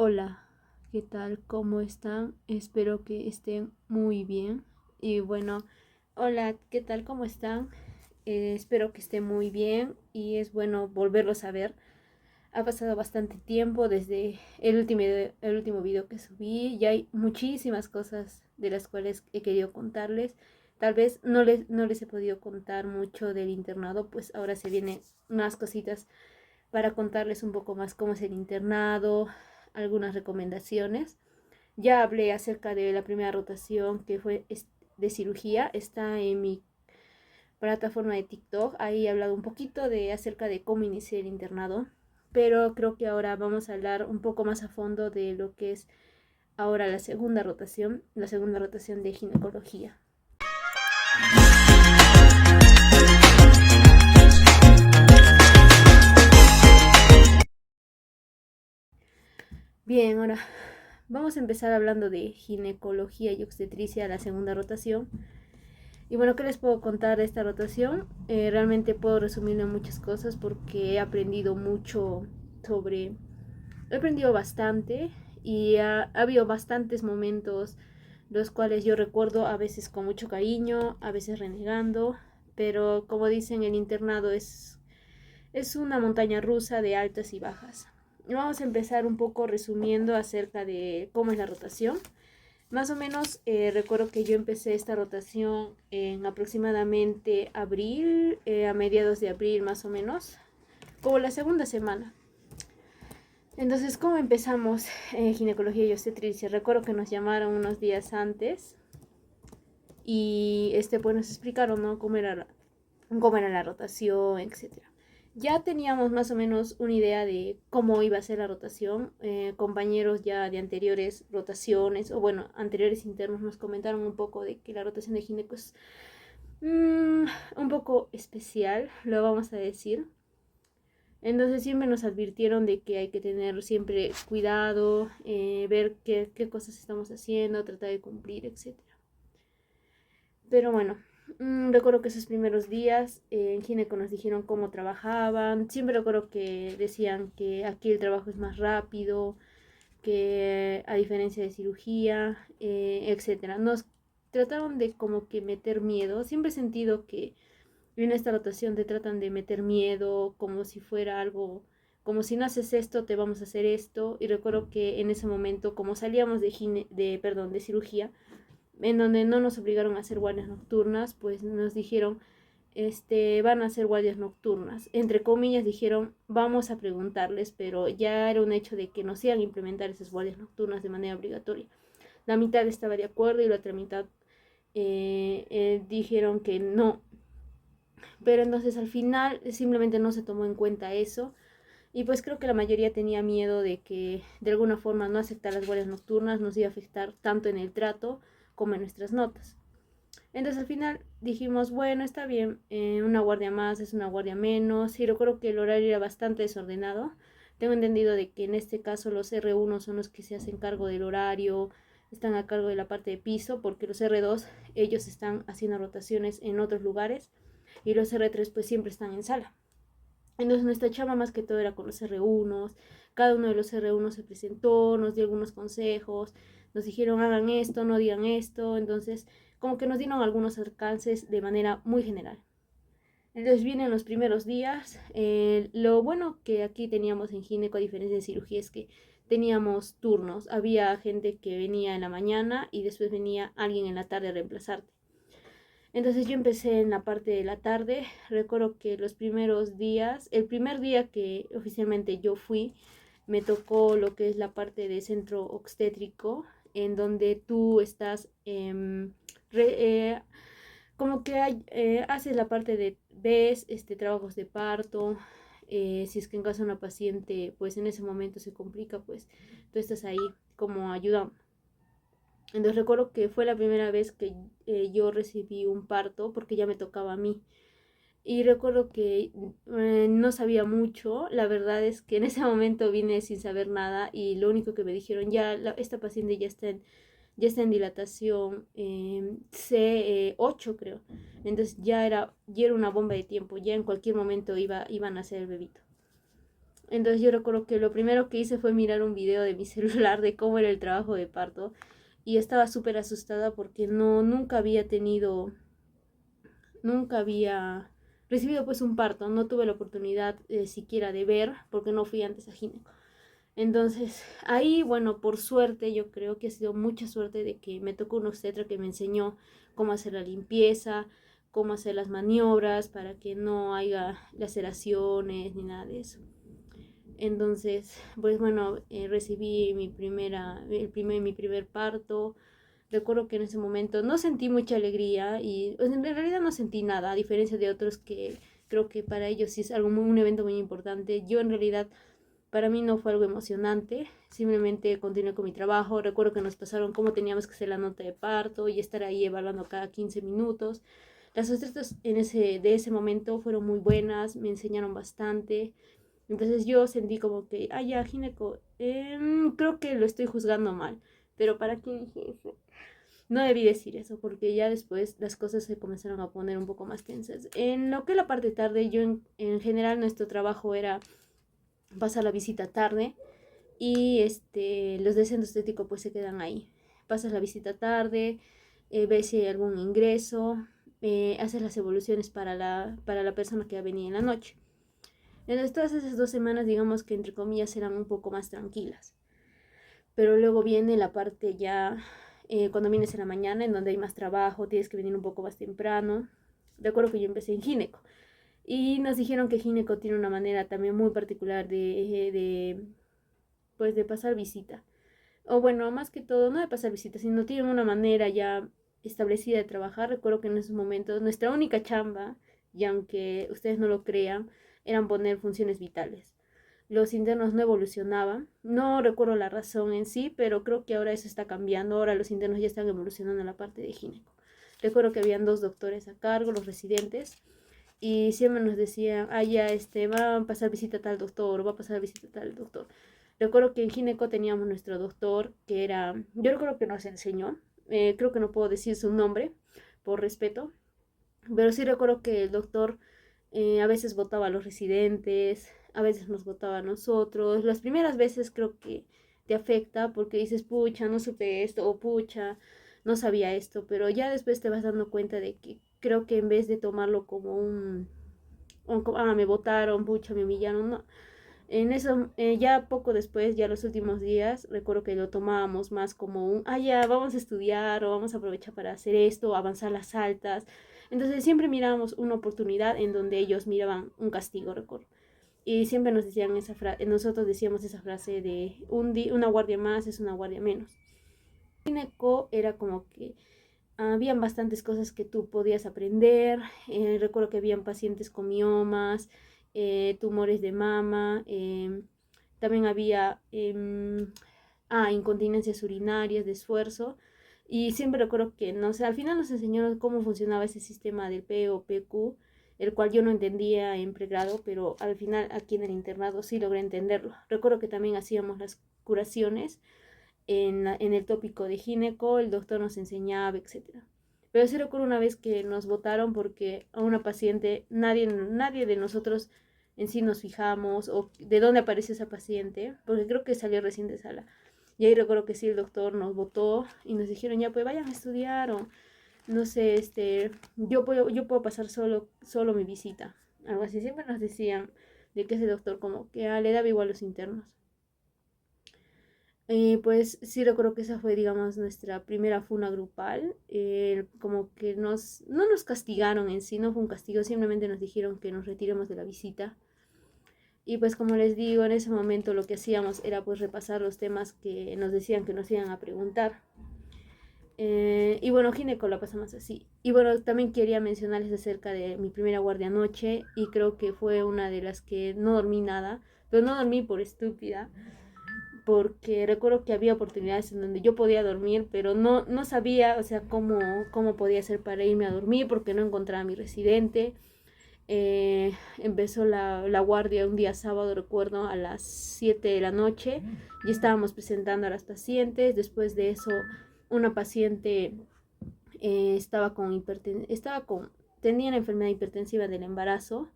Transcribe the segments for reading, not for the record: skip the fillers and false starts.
Hola, ¿qué tal? ¿Cómo están? Espero que estén muy bien. Y bueno, hola, ¿qué tal? ¿Cómo están? Espero que estén muy bien y es bueno volverlos a ver. Ha pasado bastante tiempo desde el último video que subí y hay muchísimas cosas de las cuales he querido contarles. Tal vez no les he podido contar mucho del internado, pues ahora se vienen más cositas para contarles un poco más cómo es el internado, algunas recomendaciones. Ya hablé acerca de la primera rotación que fue de cirugía, está en mi plataforma de TikTok, ahí he hablado un poquito de acerca de cómo inicié el internado, pero creo que ahora vamos a hablar un poco más a fondo de lo que es ahora la segunda rotación de ginecología. Bien, ahora vamos a empezar hablando de ginecología y obstetricia, la segunda rotación. Y bueno, ¿qué les puedo contar de esta rotación? Realmente puedo resumirlo en muchas cosas porque he aprendido mucho sobre... He aprendido bastante y ha habido bastantes momentos los cuales yo recuerdo a veces con mucho cariño, a veces renegando, pero como dicen, el internado es una montaña rusa de altas y bajas. Vamos a empezar un poco resumiendo acerca de cómo es la rotación. Más o menos recuerdo que yo empecé esta rotación en aproximadamente abril, a mediados de abril más o menos, como la segunda semana. Entonces, ¿cómo empezamos ginecología y obstetricia? Recuerdo que nos llamaron unos días antes y pues nos explicaron, ¿no? Cómo era la rotación, etcétera. Ya teníamos más o menos una idea de cómo iba a ser la rotación. Compañeros ya de anteriores rotaciones, o bueno, anteriores internos nos comentaron un poco de que la rotación de gineco es un poco especial, lo vamos a decir. Entonces siempre nos advirtieron de que hay que tener siempre cuidado, ver qué cosas estamos haciendo, tratar de cumplir, etcétera. Pero bueno, recuerdo que esos primeros días en Gineco nos dijeron cómo trabajaban. Siempre recuerdo que decían que aquí el trabajo es más rápido, que a diferencia de cirugía, etcétera. Nos trataron de como que meter miedo. Siempre he sentido que en esta rotación te tratan de meter miedo, como si fuera algo, como si no haces esto, te vamos a hacer esto. Y recuerdo que en ese momento, como salíamos de cirugía, en donde no nos obligaron a hacer guardias nocturnas, pues nos dijeron, van a hacer guardias nocturnas. Entre comillas dijeron, vamos a preguntarles, pero ya era un hecho de que nos iban a implementar esas guardias nocturnas de manera obligatoria. La mitad estaba de acuerdo y la otra mitad dijeron que no. Pero entonces al final simplemente no se tomó en cuenta eso. Y pues creo que la mayoría tenía miedo de que de alguna forma no aceptar las guardias nocturnas nos iba a afectar tanto en el trato como en nuestras notas. Entonces al final dijimos, bueno, está bien, una guardia más es una guardia menos. Y recuerdo que el horario era bastante desordenado. Tengo entendido de que en este caso los R1 son los que se hacen cargo del horario, están a cargo de la parte de piso, porque los R2 ellos están haciendo rotaciones en otros lugares y los R3 pues siempre están en sala. Entonces nuestra chamba más que todo era con los R1s. Cada uno de los R1 se presentó, nos dio algunos consejos, nos dijeron hagan esto, no digan esto. Entonces como que nos dieron algunos alcances de manera muy general. Entonces vienen los primeros días. Lo bueno que aquí teníamos en gineco, a diferencia de cirugía, es que teníamos turnos. Había gente que venía en la mañana y después venía alguien en la tarde a reemplazarte. Entonces yo empecé en la parte de la tarde. Recuerdo que los primeros días, el primer día que oficialmente yo fui, me tocó lo que es la parte de centro obstétrico, en donde tú estás como que haces la parte de, ves, trabajos de parto. Si es que en caso de una paciente, pues en ese momento se complica, pues tú estás ahí como ayudando. Entonces recuerdo que fue la primera vez que yo recibí un parto porque ya me tocaba a mí. Y recuerdo que no sabía mucho. La verdad es que en ese momento vine sin saber nada y lo único que me dijeron, esta paciente ya está en dilatación C8 creo. Entonces ya era una bomba de tiempo. Ya en cualquier momento iban a hacer el bebito. Entonces yo recuerdo que lo primero que hice fue mirar un video de mi celular de cómo era el trabajo de parto y estaba súper asustada porque nunca había recibido pues un parto, no tuve la oportunidad siquiera de ver porque no fui antes a gineco. Entonces, ahí, bueno, por suerte, yo creo que ha sido mucha suerte de que me tocó un obstetra que me enseñó cómo hacer la limpieza, cómo hacer las maniobras para que no haya laceraciones ni nada de eso. Entonces, pues bueno, recibí mi primer parto. Recuerdo que en ese momento no sentí mucha alegría y pues, en realidad no sentí nada, a diferencia de otros que creo que para ellos sí es un evento muy importante. Yo en realidad para mí no fue algo emocionante, simplemente continué con mi trabajo. Recuerdo que nos pasaron cómo teníamos que hacer la nota de parto y estar ahí evaluando cada 15 minutos. Las obstetras de ese momento fueron muy buenas, me enseñaron bastante. Entonces yo sentí como que, ya, gineco, creo que lo estoy juzgando mal. Pero ¿para qué dije eso? No debí decir eso porque ya después las cosas se comenzaron a poner un poco más tensas. En lo que la parte tarde, en general nuestro trabajo era pasar la visita tarde y los de centro estético pues se quedan ahí. Pasas la visita tarde, ves si hay algún ingreso, haces las evoluciones para la persona que va a venir en la noche. Entonces todas esas 2 semanas digamos que entre comillas eran un poco más tranquilas. Pero luego viene la parte ya cuando vienes en la mañana en donde hay más trabajo, tienes que venir un poco más temprano. Recuerdo que yo empecé en gineco y nos dijeron que gineco tiene una manera también muy particular pues de pasar visita. O bueno, más que todo, no de pasar visita, sino tienen una manera ya establecida de trabajar. Recuerdo que en esos momentos nuestra única chamba, y aunque ustedes no lo crean, eran poner funciones vitales. Los internos no evolucionaban, no recuerdo la razón en sí, pero creo que ahora eso está cambiando, ahora los internos ya están evolucionando en la parte de gineco. Recuerdo que habían 2 doctores a cargo, los residentes, y siempre nos decían, ya va a pasar visita a tal doctor, o va a pasar visita a tal doctor. Recuerdo que en gineco teníamos nuestro doctor, que era, yo recuerdo que nos enseñó, creo que no puedo decir su nombre, por respeto, pero sí recuerdo que el doctor a veces votaba a los residentes, a veces nos votaba a nosotros. Las primeras veces creo que te afecta porque dices, pucha, no supe esto, o pucha, no sabía esto, pero ya después te vas dando cuenta de que creo que en vez de tomarlo como me votaron, pucha, me humillaron, no. En eso, ya poco después, ya los últimos días, recuerdo que lo tomábamos más como ya, vamos a estudiar o vamos a aprovechar para hacer esto, avanzar las altas. Entonces siempre mirábamos una oportunidad en donde ellos miraban un castigo, recuerdo. Y siempre nos decían nosotros decíamos esa frase de una guardia más es una guardia menos. Gineco era como que habían bastantes cosas que tú podías aprender. Recuerdo que habían pacientes con miomas, tumores de mama, también había incontinencias urinarias de esfuerzo. Y siempre recuerdo que, no sé, al final nos enseñaron cómo funcionaba ese sistema del P o PQ, el cual yo no entendía en pregrado, pero al final aquí en el internado sí logré entenderlo. Recuerdo que también hacíamos las curaciones en el tópico de gineco, el doctor nos enseñaba, etcétera. Pero sí recuerdo una vez que nos votaron porque a una paciente, nadie de nosotros en sí nos fijamos o de dónde aparece esa paciente, porque creo que salió recién de sala. Y ahí recuerdo que sí, el doctor nos votó y nos dijeron, ya pues vayan a estudiar o no sé, yo puedo pasar solo mi visita. Algo así, siempre nos decían de que ese doctor como que le daba igual a los internos. Pues sí recuerdo que esa fue, digamos, nuestra primera funa grupal. Como que no nos castigaron en sí, no fue un castigo, simplemente nos dijeron que nos retiremos de la visita. Y pues como les digo, en ese momento lo que hacíamos era pues repasar los temas que nos decían que nos iban a preguntar. Y bueno, gineco la pasamos así. Y bueno, también quería mencionarles acerca de mi primera guardia noche y creo que fue una de las que no dormí nada, pero no dormí por estúpida porque recuerdo que había oportunidades en donde yo podía dormir, pero no sabía, o sea, cómo podía hacer para irme a dormir porque no encontraba a mi residente. Empezó la guardia un día sábado, recuerdo, a las 7 de la noche y estábamos presentando a las pacientes. Después de eso, una paciente tenía la enfermedad hipertensiva del embarazo.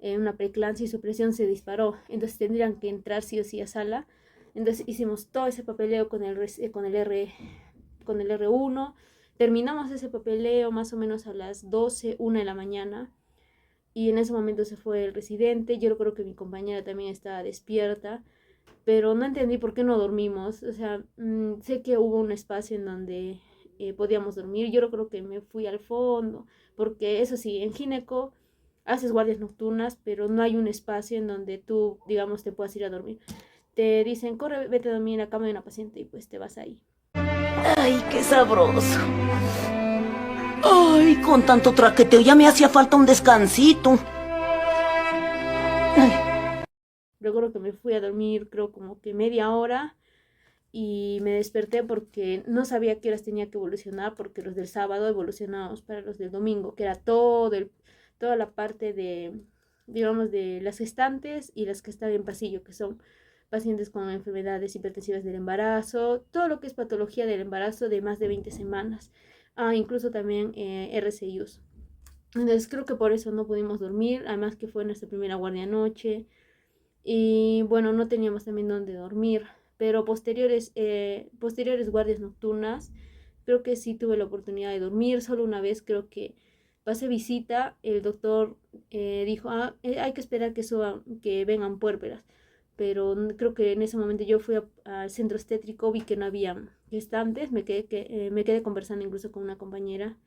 una preeclampsia y su presión se disparó, entonces tendrían que entrar sí o sí a sala. Entonces hicimos todo ese papeleo con el R1, terminamos ese papeleo más o menos a las 12, 1 de la mañana, y en ese momento se fue el residente. Yo creo que mi compañera también estaba despierta, pero no entendí por qué no dormimos. O sea, sé que hubo un espacio en donde podíamos dormir. Yo creo que me fui al fondo, porque eso sí, en gineco haces guardias nocturnas, pero no hay un espacio en donde tú, digamos, te puedas ir a dormir. Te dicen, corre, vete a dormir en la cama de una paciente y pues te vas ahí. Ay, qué sabroso. Ay, con tanto traqueteo ya me hacía falta un descansito. Ay. Recuerdo que me fui a dormir, creo como que media hora, y me desperté porque no sabía qué horas tenía que evolucionar, porque los del sábado evolucionábamos para los del domingo, que era toda la parte de, digamos, de las gestantes y las que están en pasillo, que son pacientes con enfermedades hipertensivas del embarazo, todo lo que es patología del embarazo de más de 20 semanas, incluso también RCIUs. Entonces creo que por eso no pudimos dormir, además que fue nuestra primera guardia noche. Y bueno, no teníamos también dónde dormir, pero posteriores guardias nocturnas, creo que sí tuve la oportunidad de dormir. Solo una vez creo que pasé visita, el doctor dijo, hay que esperar que vengan puérperas, pero creo que en ese momento yo fui al centro estétrico, vi que no había gestantes, me quedé conversando incluso con una compañera.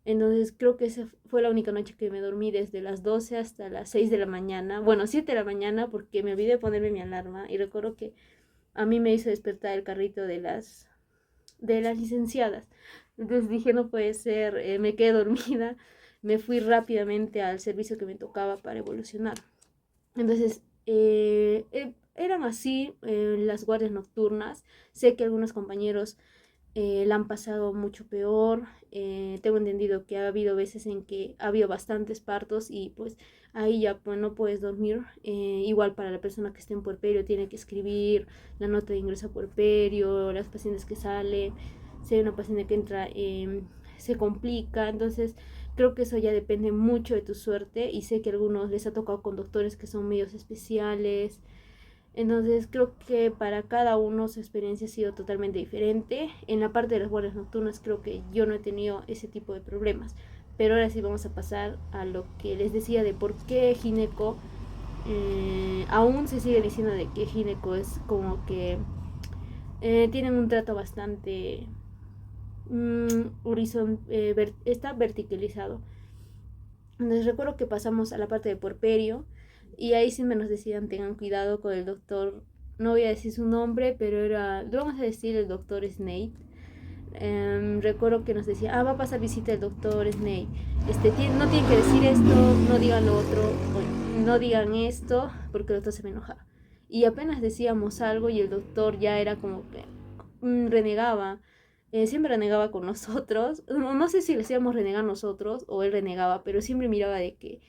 Entonces creo que esa fue la única noche que me dormí desde las 12 hasta las 6 de la mañana. Bueno, 7 de la mañana, porque me olvidé de ponerme mi alarma. Y recuerdo que a mí me hizo despertar el carrito de las licenciadas. Entonces dije, no puede ser, me quedé dormida. Me fui rápidamente al servicio que me tocaba para evolucionar. Entonces, eran así las guardias nocturnas. Sé que algunos compañeros la han pasado mucho peor. Tengo entendido que ha habido veces en que ha habido bastantes partos y pues ahí ya pues no puedes dormir. Igual para la persona que esté en puerperio tiene que escribir la nota de ingreso a puerperio, las pacientes que salen, si hay una paciente que entra se complica. Entonces creo que eso ya depende mucho de tu suerte, y sé que a algunos les ha tocado con doctores que son medios especiales. Entonces creo que para cada uno su experiencia ha sido totalmente diferente. En la parte de las guardias nocturnas creo que yo no he tenido ese tipo de problemas. Pero ahora sí vamos a pasar a lo que les decía de por qué gineco. Aún se sigue diciendo de que gineco es como que tienen un trato bastante está verticalizado. Entonces recuerdo que pasamos a la parte de puerperio, y ahí sí me nos decían tengan cuidado con el doctor, no voy a decir su nombre, pero lo vamos a decir el doctor Snape. Recuerdo que nos decía, va a pasar visita el doctor Snape, no tiene que decir esto, no digan lo otro, no digan esto, porque el doctor se me enojaba. Y apenas decíamos algo y el doctor ya era como que renegaba. Siempre renegaba con nosotros. No sé si le hacíamos renegar nosotros o él renegaba, pero siempre miraba de que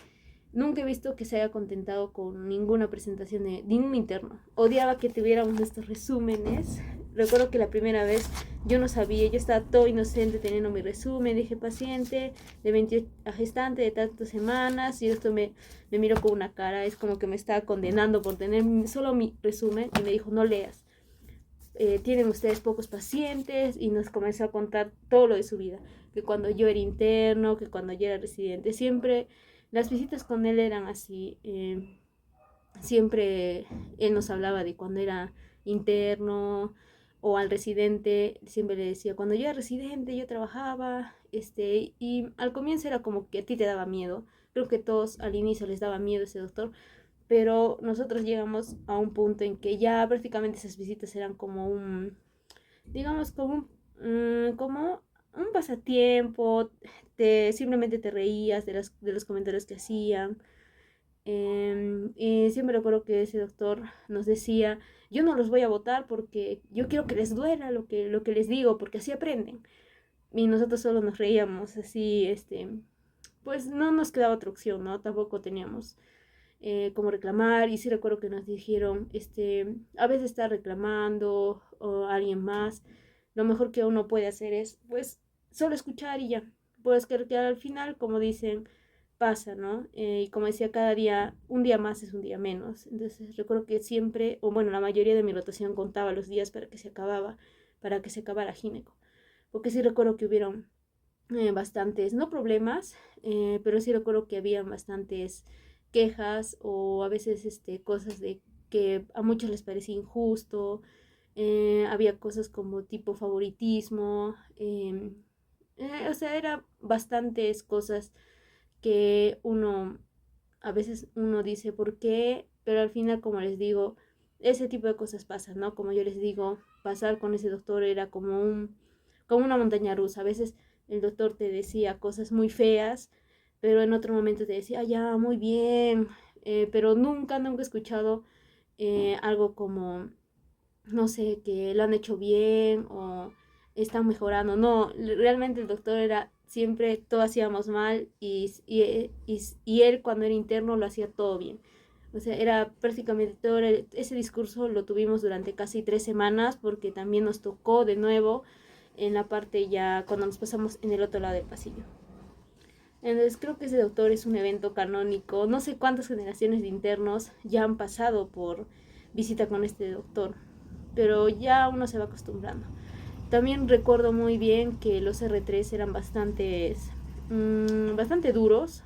nunca he visto que se haya contentado con ninguna presentación de ningún interno. Odiaba que tuviéramos estos resúmenes. Recuerdo que la primera vez yo no sabía, yo estaba todo inocente teniendo mi resumen. Dije paciente de 28 a gestante de tantas semanas, y esto me miró con una cara, es como que me estaba condenando por tener solo mi resumen, y me dijo no leas. Tienen ustedes pocos pacientes, y nos comenzó a contar todo lo de su vida, que cuando yo era interno, que cuando yo era residente, siempre las visitas con él eran así. Siempre él nos hablaba de cuando era interno o al residente, siempre le decía, cuando yo era residente yo trabajaba, y al comienzo era como que a ti te daba miedo. Creo que todos al inicio les daba miedo ese doctor, pero nosotros llegamos a un punto en que ya prácticamente esas visitas eran como digamos, como un pasatiempo. Simplemente te reías de los comentarios que hacían. Y siempre recuerdo que ese doctor nos decía, yo no los voy a votar porque yo quiero que les duela lo que les digo, porque así aprenden. Y nosotros solo nos reíamos así, pues no nos quedaba otra opción, ¿no? Tampoco teníamos cómo reclamar. Y sí recuerdo que nos dijeron, a veces está reclamando o alguien más, lo mejor que uno puede hacer es, pues, solo escuchar y ya. Pues que al final, como dicen, pasa, ¿no? Y como decía, cada día, un día más es un día menos. Entonces recuerdo que siempre, o bueno, la mayoría de mi rotación contaba los días para que se acabara gineco. Porque sí recuerdo que hubieron bastantes, no problemas, pero sí recuerdo que había bastantes quejas o a veces cosas de que a muchos les parecía injusto, había cosas como tipo favoritismo, o sea, era bastantes cosas que a veces uno dice por qué, pero al final, como les digo, ese tipo de cosas pasan, ¿no? Como yo les digo, pasar con ese doctor era como una montaña rusa. A veces el doctor te decía cosas muy feas, pero en otro momento te decía, ya, muy bien, pero nunca he escuchado algo como, no sé, que lo han hecho bien o están mejorando. No, realmente el doctor era siempre, todo hacíamos mal y él cuando era interno lo hacía todo bien. O sea, era prácticamente todo ese discurso lo tuvimos durante casi 3 semanas porque también nos tocó de nuevo en la parte ya cuando nos pasamos en el otro lado del pasillo. Entonces creo que ese doctor es un evento canónico. No sé cuántas generaciones de internos ya han pasado por visita con este doctor, pero ya uno se va acostumbrando. También recuerdo muy bien que los R3 eran bastante duros,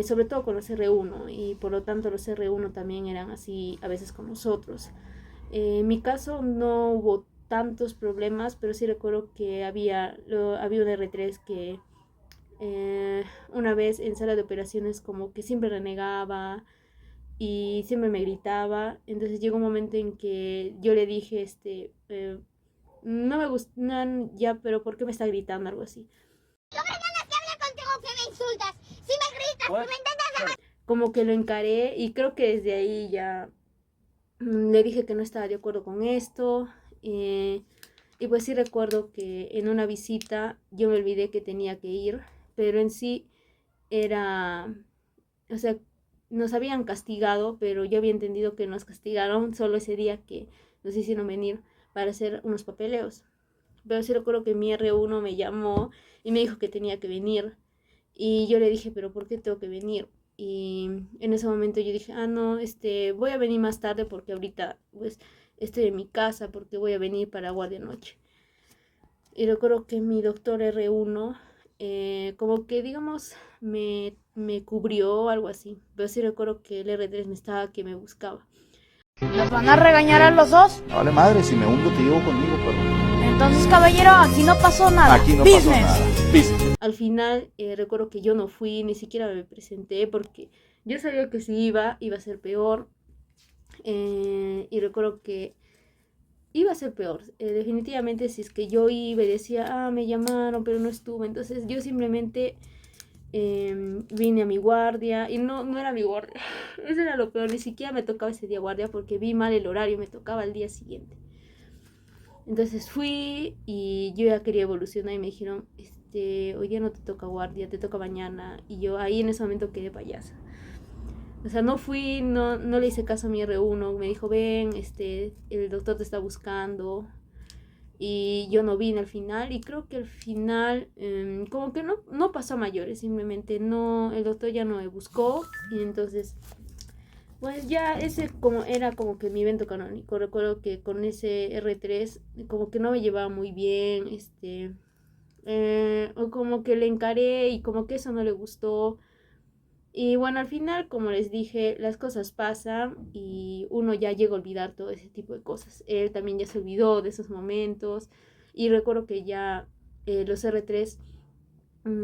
sobre todo con los R1, y por lo tanto los R1 también eran así a veces con nosotros. En mi caso no hubo tantos problemas, pero sí recuerdo que había un R3 que una vez en sala de operaciones como que siempre renegaba y siempre me gritaba. Entonces llegó un momento en que yo le dije, no me gusta, no, ya, pero ¿por qué me está gritando? Algo así. Yo me ganas que hable contigo que me insultas. Si me gritas, que me intentas... Como que lo encaré y creo que desde ahí ya le dije que no estaba de acuerdo con esto. Y pues sí recuerdo que en una visita yo me olvidé que tenía que ir, pero en sí era, o sea, nos habían castigado, pero yo había entendido que nos castigaron solo ese día que nos hicieron venir para hacer unos papeleos. Pero sí recuerdo que mi R1 me llamó y me dijo que tenía que venir. Y yo le dije, pero ¿por qué tengo que venir? Y en ese momento yo dije, no, voy a venir más tarde porque ahorita pues estoy en mi casa porque voy a venir para guardia noche. Y recuerdo que mi doctor R1 como que digamos me cubrió algo así. Pero sí recuerdo que el R3 que me buscaba. ¿Nos van a regañar a los dos? No vale madre, si me hundo te llevo conmigo, pero Entonces, caballero, aquí no pasó nada. aquí no Business. pasó nada. Business. Al final recuerdo que yo no fui, ni siquiera me presenté porque yo sabía que si iba a ser peor. Y recuerdo que iba a ser peor. Definitivamente si es que yo iba y decía, me llamaron, pero no estuve. Entonces yo simplemente vine a mi guardia y no era mi guardia. Eso era lo peor, ni siquiera me tocaba ese día guardia porque vi mal el horario, me tocaba al día siguiente. Entonces fui y yo ya quería evolucionar y me dijeron, hoy día no te toca guardia, te toca mañana. Y yo ahí en ese momento quedé payasa. O sea, no fui, no le hice caso a mi R1, me dijo, ven, el doctor te está buscando. Y yo no vine al final y creo que al final como que no pasó a mayores, simplemente no, el doctor ya no me buscó y entonces pues ya ese era como que mi evento canónico. Recuerdo que con ese R3 como que no me llevaba muy bien, o como que le encaré y como que eso no le gustó. Y bueno, al final, como les dije, las cosas pasan y uno ya llega a olvidar todo ese tipo de cosas. Él también ya se olvidó de esos momentos. Y recuerdo que ya los R3,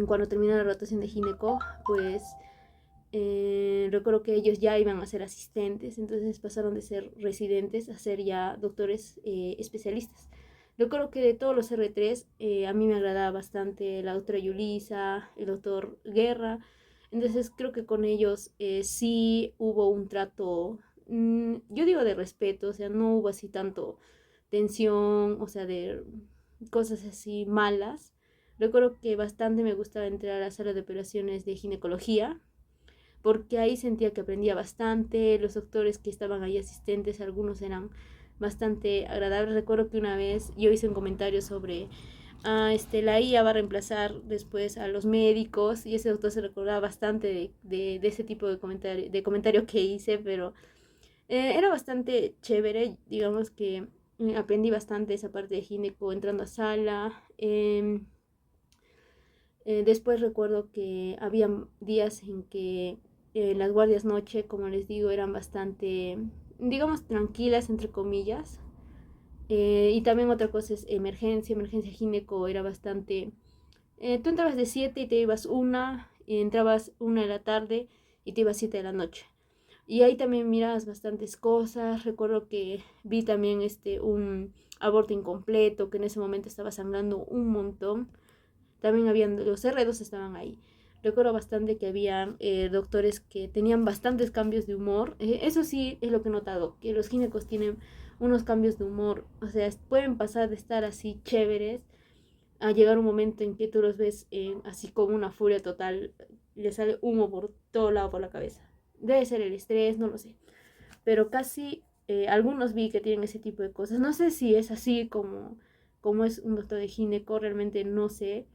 cuando terminó la rotación de gineco, pues recuerdo que ellos ya iban a ser asistentes, entonces pasaron de ser residentes a ser ya doctores especialistas. Recuerdo que de todos los R3, a mí me agradaba bastante la doctora Yulisa, el doctor Guerra. Entonces creo que con ellos sí hubo un trato, yo digo de respeto, o sea, no hubo así tanto tensión, o sea, de cosas así malas. Recuerdo que bastante me gustaba entrar a la sala de operaciones de ginecología, porque ahí sentía que aprendía bastante, los doctores que estaban ahí asistentes, algunos eran bastante agradables. Recuerdo que una vez yo hice un comentario sobre la IA va a reemplazar después a los médicos, y ese doctor se recordaba bastante de ese tipo de comentario que hice, pero era bastante chévere, digamos que aprendí bastante esa parte de gineco entrando a sala. Después recuerdo que había días en que las guardias noche, como les digo, eran bastante, digamos, tranquilas, entre comillas. Y también otra cosa es emergencia gineco era bastante... tú entrabas de 7 y te ibas 1, y entrabas 1 de la tarde y te ibas 7 de la noche. Y ahí también mirabas bastantes cosas. Recuerdo que vi también un aborto incompleto, que en ese momento estaba sangrando un montón. También habían, los R2 estaban ahí. Recuerdo bastante que había doctores que tenían bastantes cambios de humor. Eso sí es lo que he notado, que los ginecos tienen unos cambios de humor. O sea, pueden pasar de estar así chéveres a llegar un momento en que tú los ves así como una furia total. Le sale humo por todo lado por la cabeza. Debe ser el estrés, no lo sé. Pero casi algunos vi que tienen ese tipo de cosas. No sé si es así como es un doctor de gineco, realmente no sé.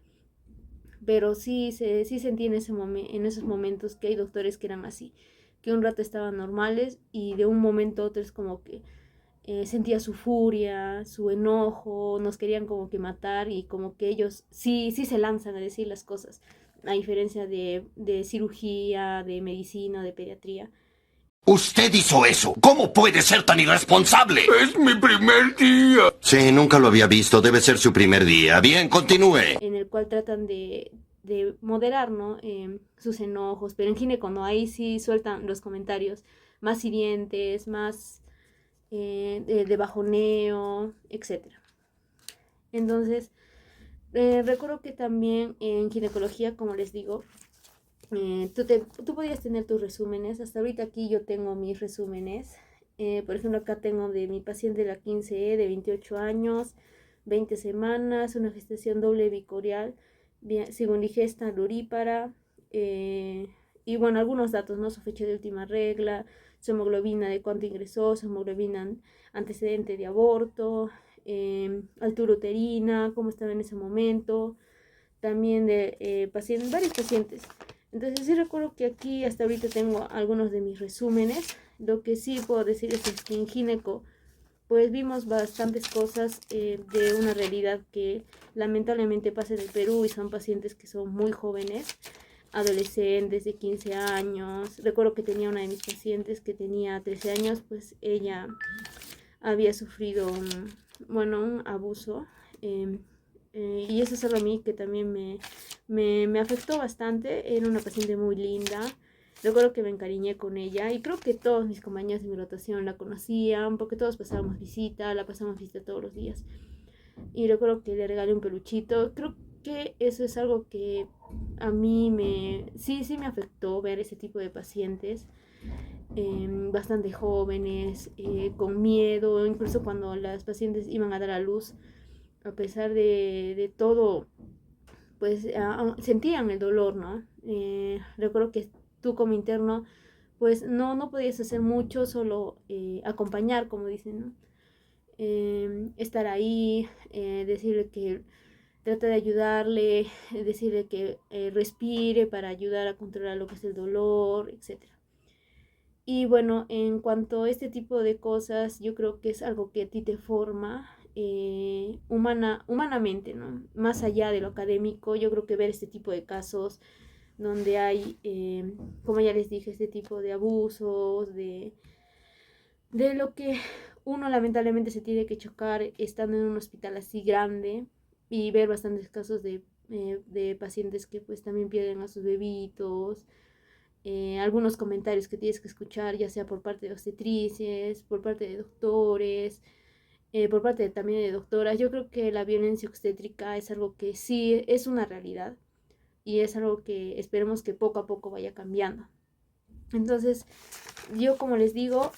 Pero sí sentí en esos momentos que hay doctores que eran así, que un rato estaban normales y de un momento a otro es como que sentía su furia, su enojo, nos querían como que matar, y como que ellos sí se lanzan a decir las cosas, a diferencia de cirugía, de medicina, de pediatría. Usted hizo eso. ¿Cómo puede ser tan irresponsable? Es mi primer día. Sí, nunca lo había visto. Debe ser su primer día. Bien, continúe. En el cual tratan de moderar, ¿no? Sus enojos, pero en gineco no, ahí sí sueltan los comentarios más hirientes, más de bajoneo, etc. Entonces, recuerdo que también en ginecología, como les digo, tú podías tener tus resúmenes. Hasta ahorita aquí yo tengo mis resúmenes. Por ejemplo, acá tengo de mi paciente la 15E de 28 años, 20 semanas, una gestación doble bicorial, según digesta lurípara, y bueno, algunos datos, ¿no? Su fecha de última regla, su hemoglobina de cuánto ingresó, su hemoglobina antecedente de aborto, altura uterina, cómo estaba en ese momento, también de varios pacientes. Entonces sí recuerdo que aquí hasta ahorita tengo algunos de mis resúmenes. Lo que sí puedo decir es que en gineco pues vimos bastantes cosas de una realidad que lamentablemente pasa en el Perú, y son pacientes que son muy jóvenes, adolescentes de 15 años. Recuerdo que tenía una de mis pacientes que tenía 13 años, pues ella había sufrido un abuso, y eso es algo a mí que también me afectó bastante. Era una paciente muy linda. Recuerdo que me encariñé con ella, y creo que todos mis compañeros de mi rotación la conocían, porque todos pasábamos visita, la pasamos visita todos los días. Y recuerdo que le regalé un peluchito. Creo que eso es algo que a mí sí me afectó, ver ese tipo de pacientes, bastante jóvenes, con miedo, incluso cuando las pacientes iban a dar a luz, a pesar de todo, pues sentían el dolor, ¿no? Recuerdo que tú como interno, pues no podías hacer mucho, solo acompañar, como dicen, ¿no? Estar ahí, decirle que trata de ayudarle, decirle que respire para ayudar a controlar lo que es el dolor, etc. Y bueno, en cuanto a este tipo de cosas, yo creo que es algo que a ti te forma humanamente, ¿no? Más allá de lo académico, yo creo que ver este tipo de casos donde hay, como ya les dije, este tipo de abusos, de lo que uno lamentablemente se tiene que chocar estando en un hospital así grande, y ver bastantes casos de pacientes que pues también pierden a sus bebitos, algunos comentarios que tienes que escuchar, ya sea por parte de obstetrices, por parte de doctores, por parte también de doctoras. Yo creo que la violencia obstétrica es algo que sí es una realidad, y es algo que esperemos que poco a poco vaya cambiando. Entonces, yo como les digo,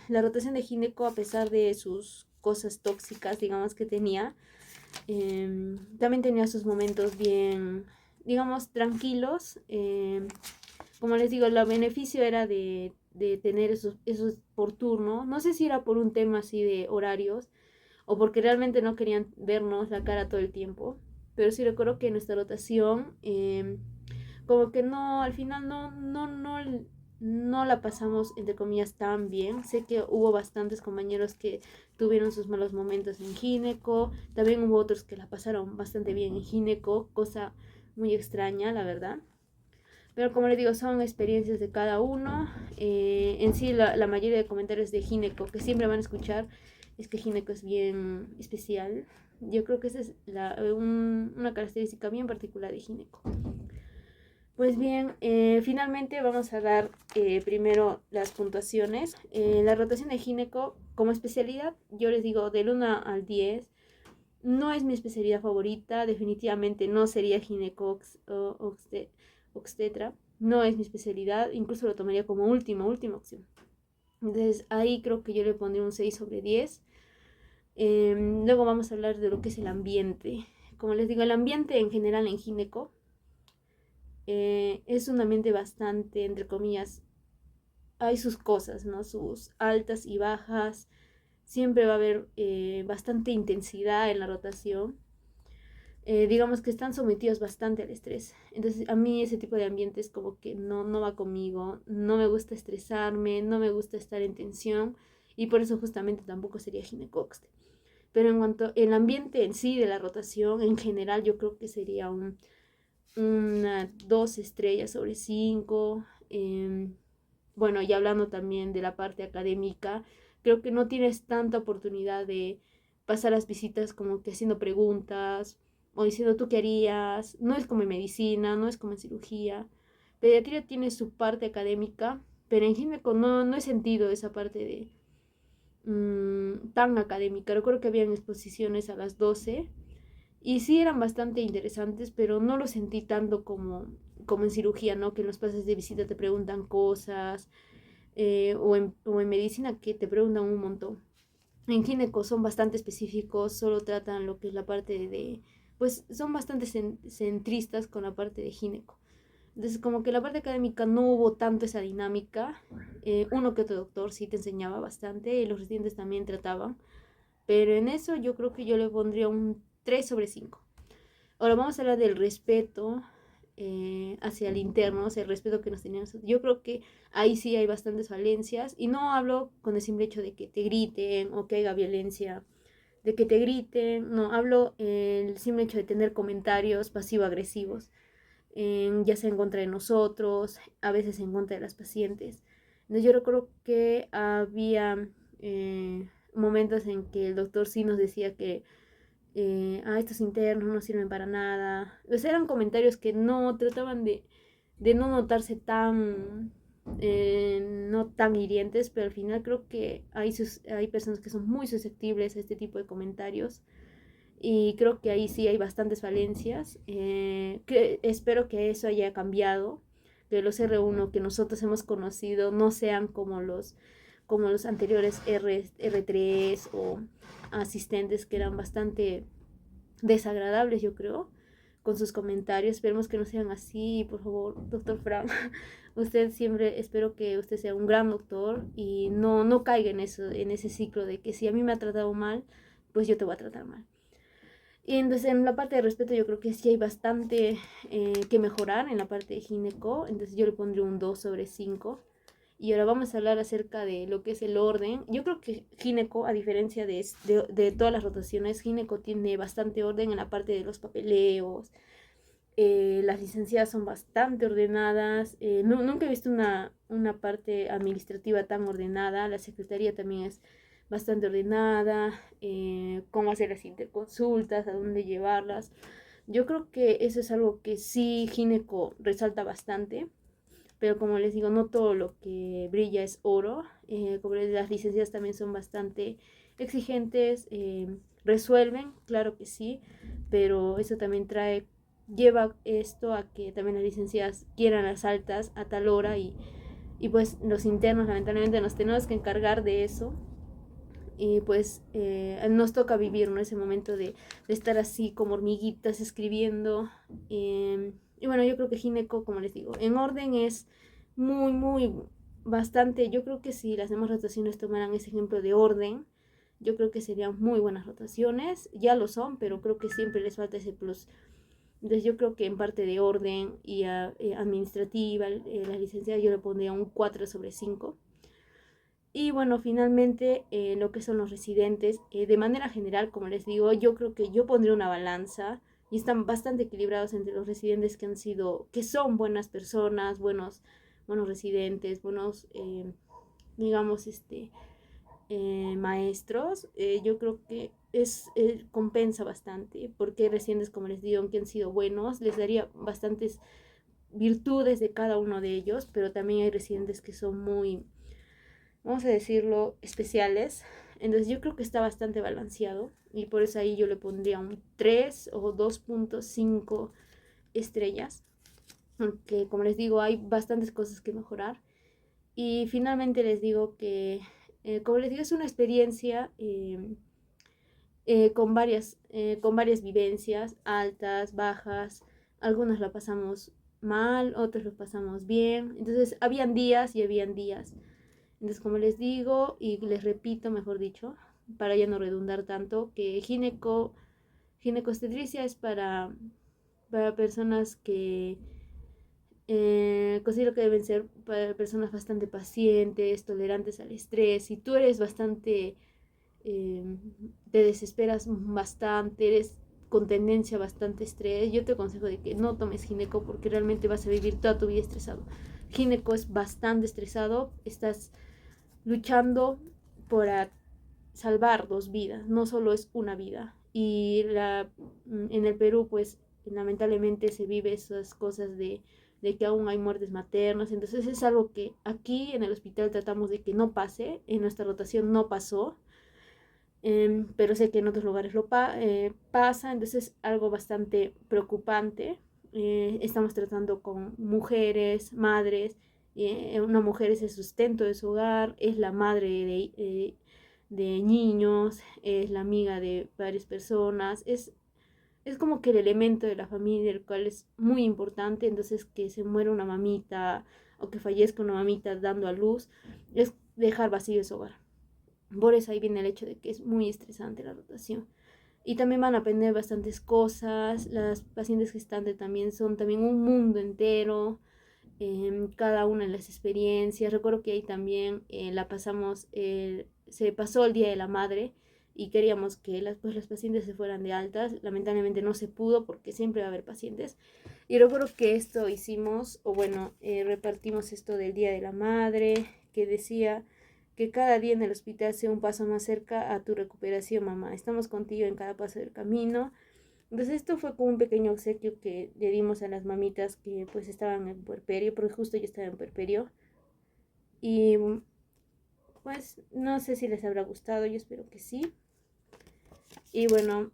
la rotación de gineco, a pesar de sus cosas tóxicas, digamos, que tenía, también tenía sus momentos bien, digamos, tranquilos. Como les digo, el beneficio era de tener esos por turno. No sé si era por un tema así de horarios, o porque realmente no querían vernos la cara todo el tiempo. Pero sí recuerdo que nuestra rotación, como que no, al final no la pasamos, entre comillas, tan bien. Sé que hubo bastantes compañeros que tuvieron sus malos momentos en gineco, también hubo otros que la pasaron bastante bien en gineco, cosa muy extraña, la verdad. Pero como les digo, son experiencias de cada uno. En sí, la mayoría de comentarios de gineco que siempre van a escuchar es que gineco es bien especial. Yo creo que esa es una característica bien particular de gineco. Pues bien, finalmente vamos a dar primero las puntuaciones. La rotación de gineco como especialidad, yo les digo del 1 al 10. No es mi especialidad favorita, definitivamente no sería gineco o obstetra. No es mi especialidad, incluso lo tomaría como última opción. Entonces ahí creo que yo le pondría un 6 sobre 10. Luego vamos a hablar de lo que es el ambiente. Como les digo, el ambiente en general en gineco es un ambiente bastante, entre comillas, hay sus cosas, ¿no? Sus altas y bajas. Siempre va a haber bastante intensidad en la rotación. Digamos que están sometidos bastante al estrés. Entonces a mí ese tipo de ambientes como que no va conmigo. No me gusta estresarme, no me gusta estar en tensión. Y por eso justamente tampoco sería ginecoxte. Pero en cuanto al ambiente en sí de la rotación, en general yo creo que sería una 2 estrellas sobre 5. Bueno, y hablando también de la parte académica, creo que no tienes tanta oportunidad de pasar las visitas como que haciendo preguntas o diciendo tú qué harías. No es como en medicina, no es como en cirugía. Pediatría tiene su parte académica, pero en gineco no he sentido esa parte de tan académica. Recuerdo que habían exposiciones a las 12 y sí eran bastante interesantes, pero no lo sentí tanto como en cirugía, ¿no? Que en los pases de visita te preguntan cosas, o en medicina que te preguntan un montón. En gineco son bastante específicos, solo tratan lo que es la parte pues son bastante centristas con la parte de gineco. Entonces como que la parte académica no hubo tanto esa dinámica. Uno que otro doctor sí te enseñaba bastante y los residentes también trataban. Pero en eso yo creo que yo le pondría un 3 sobre 5. Ahora vamos a hablar del respeto hacia el interno, o sea, el respeto que nos teníamos. Yo creo que ahí sí hay bastantes falencias y no hablo con el simple hecho de que te griten o que haya violencia, de que te griten, no, hablo el simple hecho de tener comentarios pasivo-agresivos, ya sea en contra de nosotros, a veces en contra de las pacientes. Entonces yo recuerdo que había momentos en que el doctor sí nos decía que estos internos no sirven para nada. O sea, eran comentarios que no trataban de no notarse tan, no tan hirientes, pero al final creo que hay personas que son muy susceptibles a este tipo de comentarios. Y creo que ahí sí hay bastantes falencias. Que espero que eso haya cambiado, que los R1 que nosotros hemos conocido no sean como los anteriores R3 o asistentes que eran bastante desagradables, yo creo, con sus comentarios. Esperemos que no sean así, por favor, doctor Frank. Usted siempre, espero que usted sea un gran doctor y no caiga en ese ciclo de que si a mí me ha tratado mal, pues yo te voy a tratar mal. Y entonces en la parte de respeto yo creo que sí hay bastante que mejorar en la parte de gineco. Entonces yo le pondré un 2 sobre 5. Y ahora vamos a hablar acerca de lo que es el orden. Yo creo que gineco, a diferencia de todas las rotaciones, gineco tiene bastante orden en la parte de los papeleos. Las licenciadas son bastante ordenadas. Nunca he visto una parte administrativa tan ordenada. La secretaría también es bastante ordenada. Cómo hacer las interconsultas, a dónde llevarlas. Yo creo que eso es algo que sí gineco resalta bastante. Pero como les digo, no todo lo que brilla es oro. Como las licencias también son bastante exigentes, resuelven, claro que sí, pero eso también lleva esto a que también las licenciadas quieran las altas a tal hora y pues los internos lamentablemente nos tenemos que encargar de eso. Y pues nos toca vivir, ¿no? Ese momento de estar así como hormiguitas escribiendo. Y bueno, yo creo que gineco, como les digo, en orden es muy bastante. Yo creo que si las demás rotaciones tomaran ese ejemplo de orden, Yo creo que serían muy buenas rotaciones, ya lo son, pero creo que siempre les falta ese plus. Entonces yo creo que en parte de orden y administrativa, la licenciada yo le pondría un 4/5. Y bueno, finalmente lo que son los residentes, de manera general, como les digo, yo creo que yo pondría una balanza y están bastante equilibrados entre los residentes que son buenas personas, buenos residentes, buenos, digamos, maestros. Yo creo que compensa bastante, porque hay residentes, como les digo, que han sido buenos, les daría bastantes virtudes de cada uno de ellos, pero también hay residentes que son muy, vamos a decirlo, especiales. Entonces yo creo que está bastante balanceado y por eso ahí yo le pondría un 3 o 2.5 estrellas, aunque como les digo hay bastantes cosas que mejorar. Y finalmente les digo que, como les digo, es una experiencia con varias vivencias, altas, bajas. Algunas la pasamos mal, otros lo pasamos bien. Entonces habían días y habían días. Entonces, como les digo y les repito, mejor dicho, para ya no redundar tanto, que ginecobstetricia es para personas que considero que deben ser para personas bastante pacientes, tolerantes al estrés. Si tú eres bastante, te desesperas bastante, eres con tendencia a bastante estrés, yo te aconsejo de que no tomes gineco porque realmente vas a vivir toda tu vida estresado. Gineco es bastante estresado, estás luchando por salvar 2 vidas, no solo es una vida. Y en el Perú, pues, lamentablemente se vive esas cosas de que aún hay muertes maternas. Entonces es algo que aquí en el hospital tratamos de que no pase. En nuestra rotación no pasó, pero sé que en otros lugares pasa. Entonces es algo bastante preocupante. Estamos tratando con mujeres, madres. Una mujer es el sustento de su hogar, es la madre de niños, es la amiga de varias personas, es como que el elemento de la familia, el cual es muy importante. Entonces que se muera una mamita o que fallezca una mamita dando a luz es dejar vacío ese hogar. Por eso ahí viene el hecho de que es muy estresante la rotación. Y también van a aprender bastantes cosas. Las pacientes gestantes también son un mundo entero. Cada una de las experiencias. Recuerdo que ahí también se pasó el Día de la Madre y queríamos que las pacientes se fueran de altas. Lamentablemente no se pudo porque siempre va a haber pacientes. Y recuerdo que esto hicimos, o bueno, repartimos esto del Día de la Madre, que decía que cada día en el hospital sea un paso más cerca a tu recuperación, mamá. Estamos contigo en cada paso del camino. Entonces esto fue como un pequeño obsequio que le dimos a las mamitas que pues estaban en puerperio, porque justo yo estaba en puerperio. Y pues no sé si les habrá gustado, yo espero que sí. Y bueno,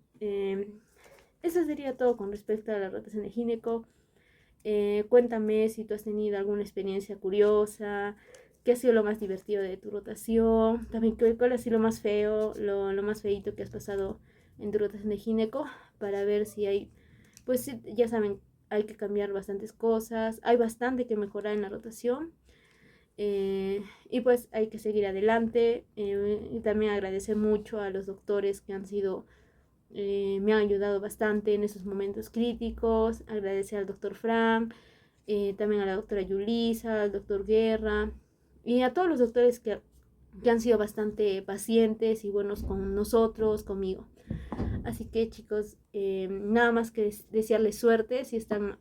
eso sería todo con respecto a la rotación de gineco. Cuéntame si tú has tenido alguna experiencia curiosa, qué ha sido lo más divertido de tu rotación, también cuál ha sido lo más feo, lo más feito que has pasado en tu rotación de gineco, para ver si hay, pues ya saben, hay que cambiar bastantes cosas, hay bastante que mejorar en la rotación, y pues hay que seguir adelante. Y también agradecer mucho a los doctores que me han ayudado bastante en esos momentos críticos. Agradecer al doctor Frank, también a la doctora Yulisa, al doctor Guerra y a todos los doctores que han sido bastante pacientes y buenos con nosotros, conmigo. Así que chicos, nada más que desearles suerte si están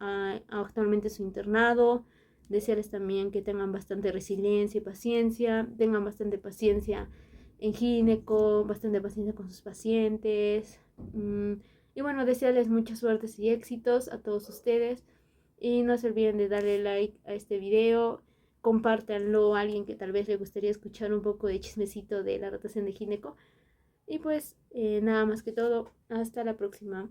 actualmente en su internado. Desearles también que tengan bastante resiliencia y paciencia, tengan bastante paciencia en gineco, bastante paciencia con sus pacientes. Y bueno, desearles mucha suerte y éxitos a todos ustedes. Y no se olviden de darle like a este video. Compártanlo a alguien que tal vez le gustaría escuchar un poco de chismecito de la rotación de gineco. Y pues nada más que todo, hasta la próxima.